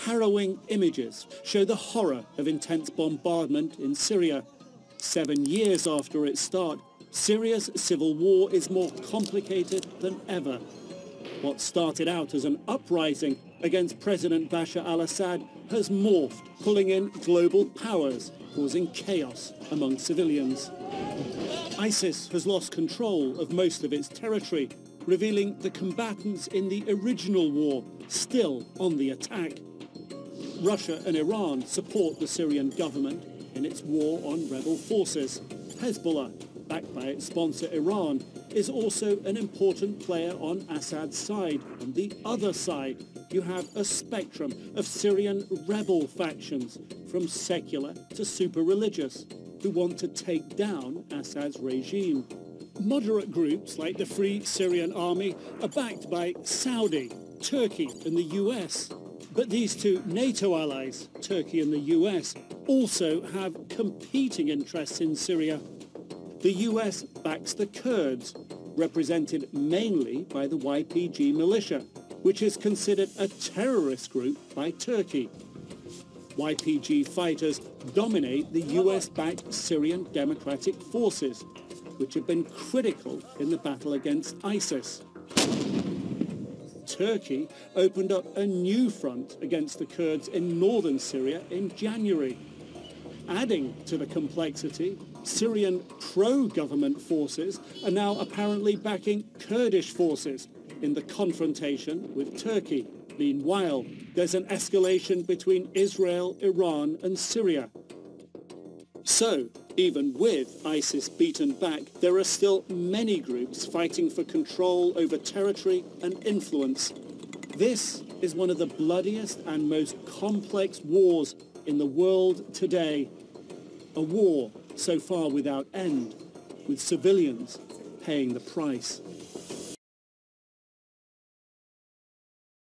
harrowing images show the horror of intense bombardment in Syria. 7 years after its start, Syria's civil war is more complicated than ever. What started out as an uprising against President Bashar al-Assad has morphed, pulling in global powers, causing chaos among civilians. ISIS has lost control of most of its territory, revealing the combatants in the original war still on the attack. Russia and Iran support the Syrian government in its war on rebel forces. Hezbollah, backed by its sponsor Iran, is also an important player on Assad's side. On the other side, you have a spectrum of Syrian rebel factions, from secular to super-religious, who want to take down Assad's regime. Moderate groups like the Free Syrian Army are backed by Saudi, Turkey and the US. But these two NATO allies, Turkey and the US, also have competing interests in Syria. The US backs the Kurds, represented mainly by the YPG militia, which is considered a terrorist group by Turkey. YPG fighters dominate the US-backed Syrian Democratic Forces, which have been critical in the battle against ISIS. Turkey opened up a new front against the Kurds in northern Syria in January. Adding to the complexity, Syrian pro-government forces are now apparently backing Kurdish forces in the confrontation with Turkey. Meanwhile, there's an escalation between Israel, Iran and Syria. So, even with ISIS beaten back, there are still many groups fighting for control over territory and influence. This is one of the bloodiest and most complex wars in the world today. A war so far without end, with civilians paying the price.